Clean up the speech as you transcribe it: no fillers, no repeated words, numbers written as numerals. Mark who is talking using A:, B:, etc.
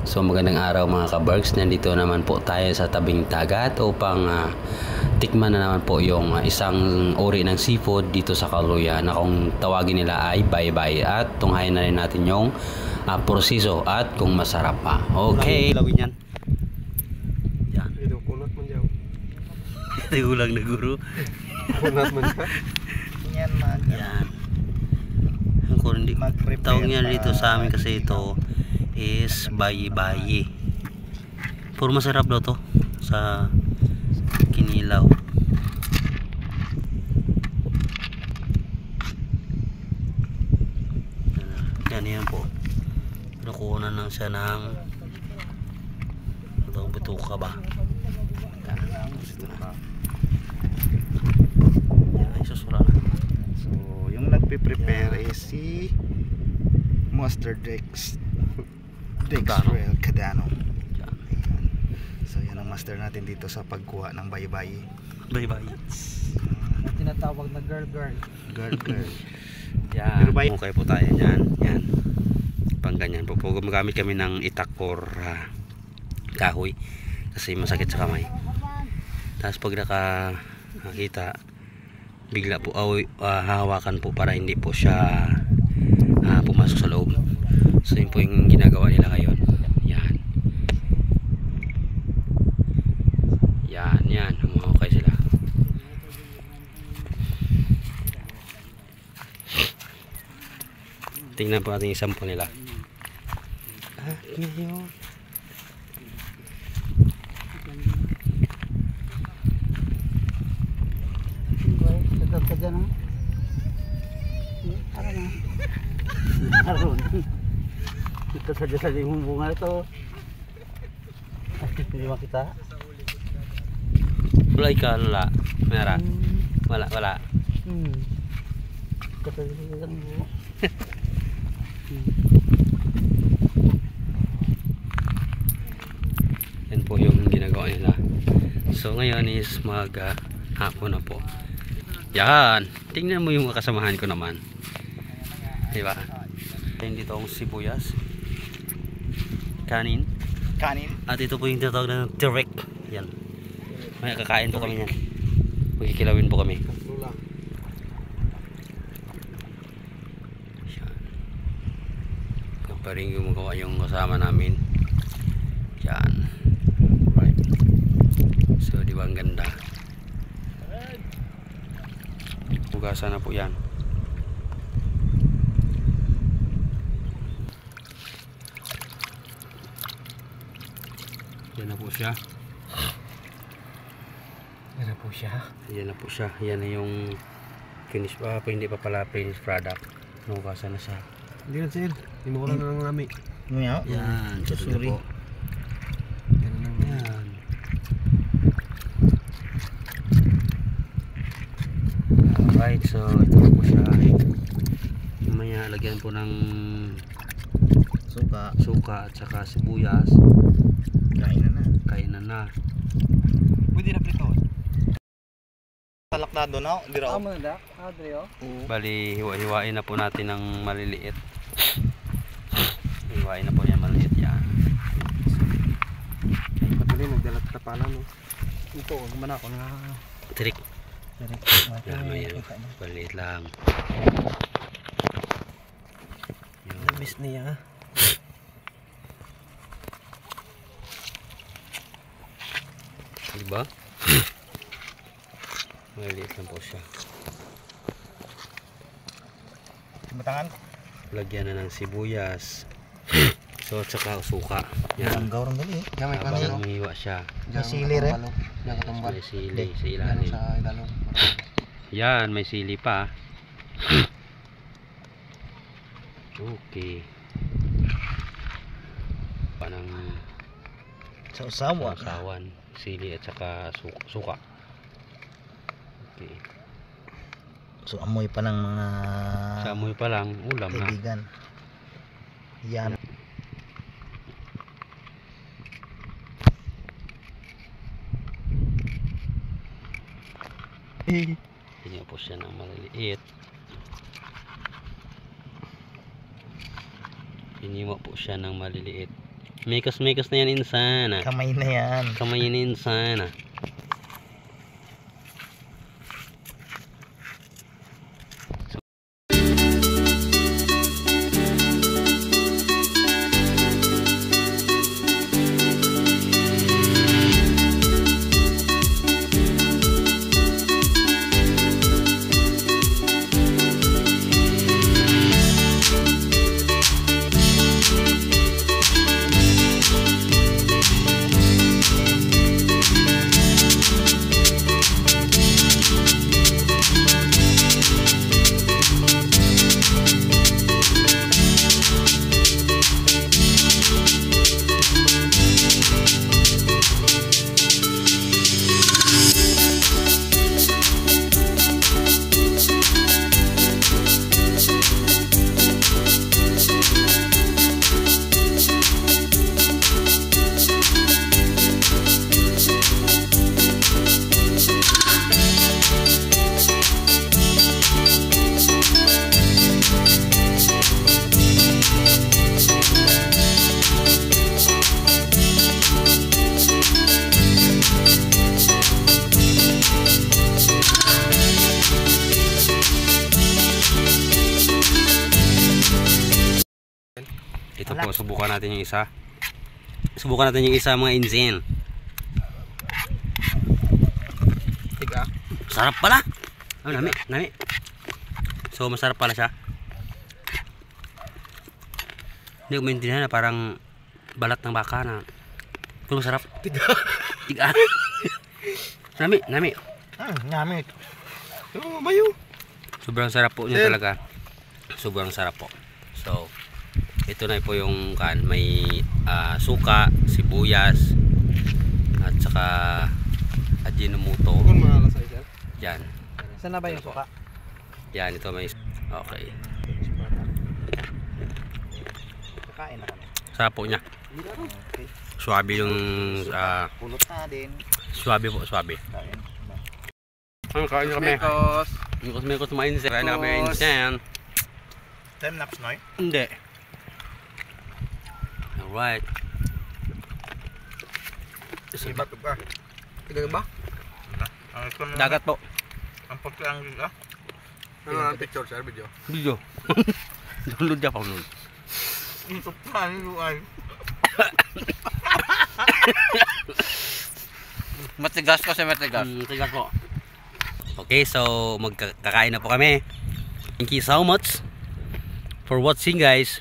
A: So magandang araw mga ka-Berks, nandito naman po tayo sa tabing dagat upang tikman na naman po yung isang uri ng seafood dito sa Kaluya na kung tawagin nila ay baybay, at tunghayan na rin natin yung proseso at kung masarap pa. Okay. Lawin yan. Yan.
B: Ito kunat man jaw.
A: Ito ulang na guru.
B: Kunat man jaw.
C: Yan man.
A: Yan. Kung hindi tawag niya dito sa amin kasi ito is bayi-bayi. Puro masarap daw to sa kinilaw. Yan po. Nakunan lang siya ng itong bituka ba? Yan ay susura.
C: So, yung nagpe-prepare is si Master Dexrel Cadano. Ayan. So, yan ang master natin dito sa pagkuha ng bayi-bayi.
A: Bayi-bayi.
B: Tinatawag na girl.
C: Girl.
A: Yan.
C: Pero bayi-
A: Okay po tayo dyan. Yan. Pang ganyan po. Gumagamit kami ng itak or kahoy kasi masakit sa kamay. Tapos pag nakakita, bigla po hahawakan po para hindi po siya pumasok sa loob. So yun po yung ginagawa nila ngayon. Yan. Yan. Okay sila. Tingnan po natin yung sampo nila. Ngayon.
B: Tetap saja na. Aron. Kita saja sa limong bunga ito. Hindi makita.
A: Wala ka, wala. Mera. Wala.
B: Kita saja lang bunga.
A: Yan po yung ginagawa nila. So ngayon is hapon na po. Yan. Tingnan mo yung kasamahan ko naman. Diba? Yan dito ang sibuyas. Kanin. At ito po yung tinatawag na direk. Yan. May kakain po kami yan. Magkikilawin po kami. Yan. Ito pa rin gumagawa yung kasama namin. Yan. Right. So di ba ang ganda? Hugasan na po yan. Yan na po siya. Yan na po siya. Yan na yung finish pa. Hindi pa pala finished product. Hugasan na siya.
B: Hindi na sir. Hindi mo ko lang ng lami.
A: Yan.
C: Sorry.
A: Po. Yan. Alright, so ito na po siya. Mamaya lagyan po ng suka at saka sibuyas. Kainan na.
C: Pwede na prito. Talaknado na, di raw.
B: Amo na da? Adrio?
A: Bali, hiwa-hiwain na po natin ng maliliit. Hiwain na po yan maliliit yan.
B: Patuloy nagdalat na pala no. Ito, gumana ako na.
A: Tirik. Yan, ayan. Maliit lang. Yun.
B: Miss niya.
A: Diba? Maliit lang po siya.
C: Batangan.
A: Lagyan na ng sibuyas. So at saka suka. Yan.
C: Gawrong gali.
A: Habang umiiwa siya.
C: May sili rin.
A: May sili sa ilalim. Yan, may sili pa. Okay. Panang sausawan, sili at saka suka. Okay.
C: So amoy pa ng mga
A: Sa amoy pa lang, ulam na.
C: kaibigan. Yan.
A: Ganyan po siya ng maliliit. Hiniwa po siya ng maliliit. Mekos na yan insana.
C: Kamay na yan.
A: Kamay na insana. Ito po, subukan natin yung isa. Subukan natin yung isa mga insin.
B: Tiga.
A: Sarap pala. Oh, nami. So masarap pala siya. Hindi ko maintindihan na parang balat ng baka na. Pero masarap. Tiga. Nami.
C: Nami.
B: Oh, mayo.
A: Sobrang sarap po niya talaga. Sobrang sarap po. So ito na po yung kan, may suka, sibuyas at saka ajinomoto.
B: Kung malas ay sir.
A: Yan.
B: Saan na ba yung suka?
A: Yan, ito may okay.
C: Kakain na kami.
A: Sarap po niya.
C: Okay.
A: Swabe yung
C: Pulot na din.
A: swabe po, swabe.
C: Kain.
A: Ano, kain na kami.
B: Mekos.
A: Mikos mainsen. Kain na kami insen.
C: Time lapse, Noy?
A: Hindi. Alright.
C: Iba to ba?
B: Tiga ba?
A: Dagat po.
C: Ang pagka ang giga.
B: Ano ang picture sir, video?
A: Video. Download niya pa nun.
C: Ito pa, ay.
B: Matigas kasi matigas.
A: Tigas po. Okay, so magkakain na po kami. Thank you so much for watching guys.